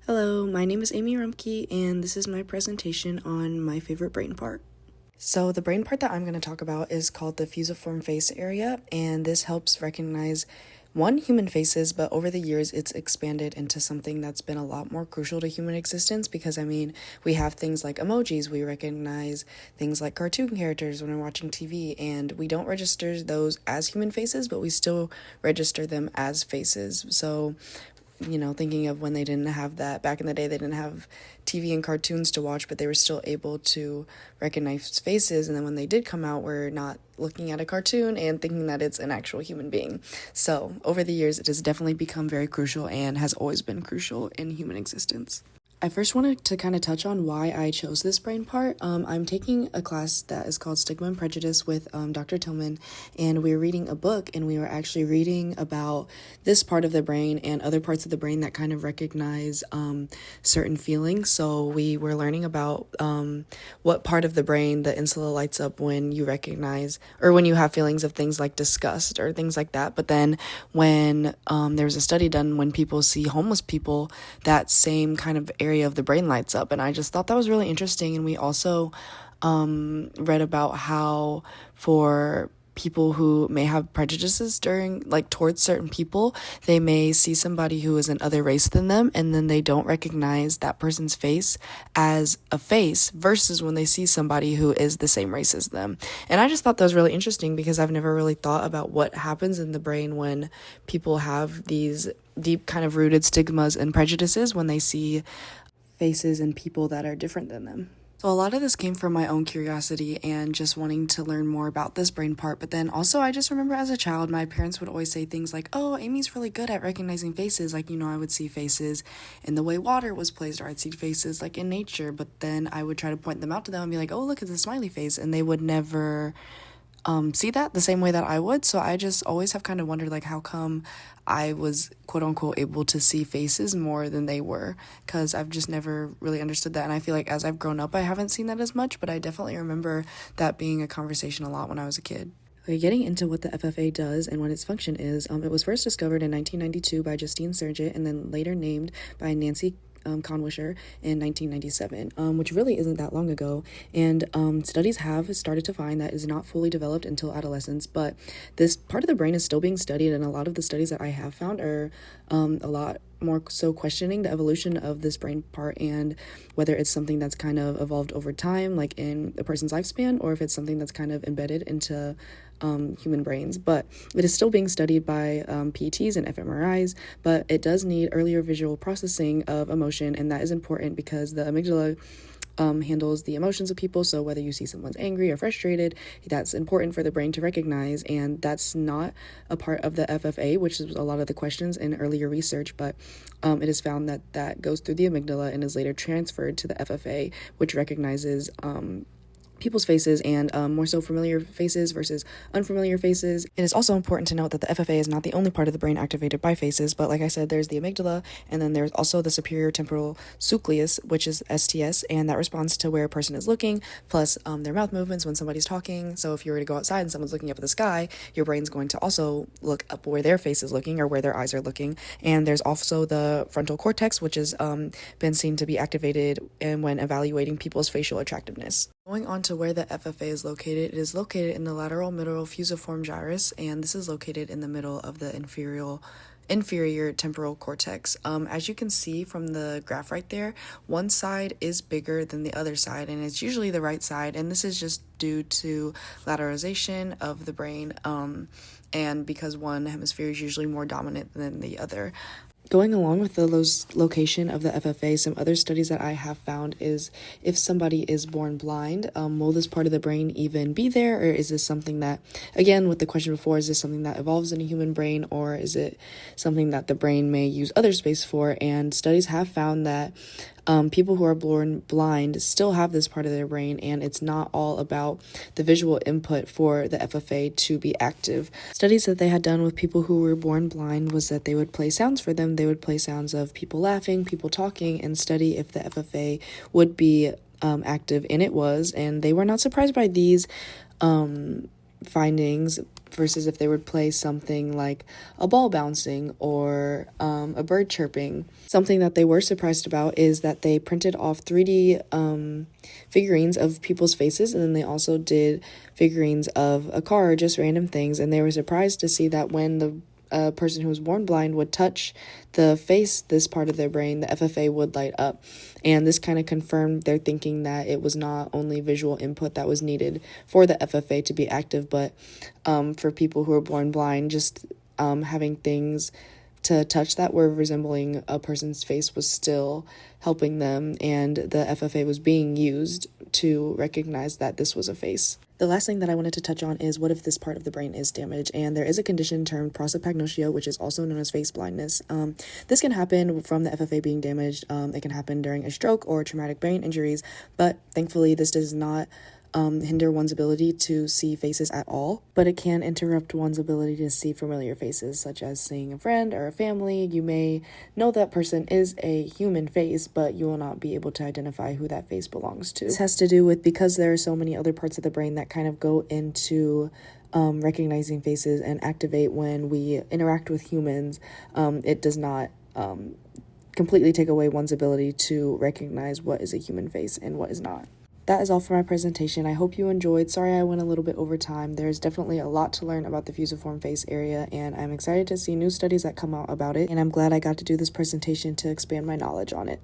Hello, my name is Amy Rumke, and this is my presentation on my favorite brain part. So the brain part that I'm going to talk about is called the fusiform face area, and this helps recognize human faces, but over the years it's expanded into something that's been a lot more crucial to human existence because we have things like emojis, we recognize things like cartoon characters when we're watching TV, and we don't register those as human faces, but we still register them as faces. So thinking of when they didn't have that back in the day, they didn't have TV and cartoons to watch, but they were still able to recognize faces. And then when they did come out, we're not looking at a cartoon and thinking that it's an actual human being. So over the years, it has definitely become very crucial and has always been crucial in human existence. I first wanted to kind of touch on why I chose this brain part. I'm taking a class that is called Stigma and Prejudice with Dr. Tillman, and we were reading a book, and we were actually reading about this part of the brain and other parts of the brain that kind of recognize certain feelings. So we were learning about what part of the brain the insula lights up when you recognize or when you have feelings of things like disgust or things like that. But then when there was a study done when people see homeless people, that same kind of area of the brain lights up, and I just thought that was really interesting. And we also read about how for people who may have prejudices towards certain people, they may see somebody who is another race than them, and then they don't recognize that person's face as a face versus when they see somebody who is the same race as them. And I just thought that was really interesting because I've never really thought about what happens in the brain when people have these deep kind of rooted stigmas and prejudices when they see faces and people that are different than them. So a lot of this came from my own curiosity and just wanting to learn more about this brain part. But then also I just remember as a child, my parents would always say things like, oh, Amy's really good at recognizing faces. I would see faces in the way water was placed, or I'd see faces like in nature. But then I would try to point them out to them and be like, oh, look at the smiley face. And they would never see that the same way that I would. So I just always have kind of wondered how come I was quote unquote able to see faces more than they were, because I've just never really understood that. And I feel like as I've grown up, I haven't seen that as much, but I definitely remember that being a conversation a lot when I was a kid. Okay, getting into what the FFA does and what its function is, it was first discovered in 1992 by Justine Sergent and then later named by Nancy Conwisher in 1997, which really isn't that long ago. And studies have started to find that is not fully developed until adolescence, but this part of the brain is still being studied, and a lot of the studies that I have found are a lot more so questioning the evolution of this brain part and whether it's something that's kind of evolved over time, like in a person's lifespan, or if it's something that's kind of embedded into human brains. But it is still being studied by PETs and fMRIs, but it does need earlier visual processing of emotion, and that is important because the amygdala handles the emotions of people. So whether you see someone's angry or frustrated, that's important for the brain to recognize, and that's not a part of the FFA, which is a lot of the questions in earlier research, but it is found that that goes through the amygdala and is later transferred to the FFA, which recognizes people's faces and more so familiar faces versus unfamiliar faces. It is also important to note that the FFA is not the only part of the brain activated by faces, but like I said, there's the amygdala, and then there's also the superior temporal nucleus, which is STS, and that responds to where a person is looking, plus their mouth movements when somebody's talking. So if you were to go outside and someone's looking up at the sky, your brain's going to also look up where their face is looking or where their eyes are looking. And there's also the frontal cortex, which has been seen to be activated when evaluating people's facial attractiveness. Going on to where the FFA is located, it is located in the lateral middle fusiform gyrus, and this is located in the middle of the inferior temporal cortex. As you can see from the graph right there, one side is bigger than the other side, and it's usually the right side, and this is just due to lateralization of the brain, and because one hemisphere is usually more dominant than the other. Going along with the location of the FFA, some other studies that I have found is if somebody is born blind, will this part of the brain even be there? Or is this something that, again, with the question before, is this something that evolves in a human brain, or is it something that the brain may use other space for? And studies have found that people who are born blind still have this part of their brain, and it's not all about the visual input for the FFA to be active. Studies that they had done with people who were born blind was that they would play sounds for them. They would play sounds of people laughing, people talking, and study if the FFA would be active, and it was, and they were not surprised by these findings versus if they would play something like a ball bouncing or a bird chirping. Something that they were surprised about is that they printed off 3D figurines of people's faces, and then they also did figurines of a car, just random things, and they were surprised to see that when the person who was born blind would touch the face, this part of their brain, the FFA would light up. And this kind of confirmed their thinking that it was not only visual input that was needed for the FFA to be active, but for people who are born blind, just having things to touch that were resembling a person's face was still helping them, and the FFA was being used to recognize that this was a face. The last thing that I wanted to touch on is what if this part of the brain is damaged, and there is a condition termed prosopagnosia, which is also known as face blindness. This can happen from the FFA being damaged. It can happen during a stroke or traumatic brain injuries, but thankfully this does not hinder one's ability to see faces at all, but it can interrupt one's ability to see familiar faces, such as seeing a friend or a family. You may know that person is a human face, but you will not be able to identify who that face belongs to. This has to do with because there are so many other parts of the brain that kind of go into recognizing faces and activate when we interact with humans. It does not completely take away one's ability to recognize what is a human face and what is not. That is all for my presentation. I hope you enjoyed. Sorry I went a little bit over time. There's definitely a lot to learn about the fusiform face area, and I'm excited to see new studies that come out about it, and I'm glad I got to do this presentation to expand my knowledge on it.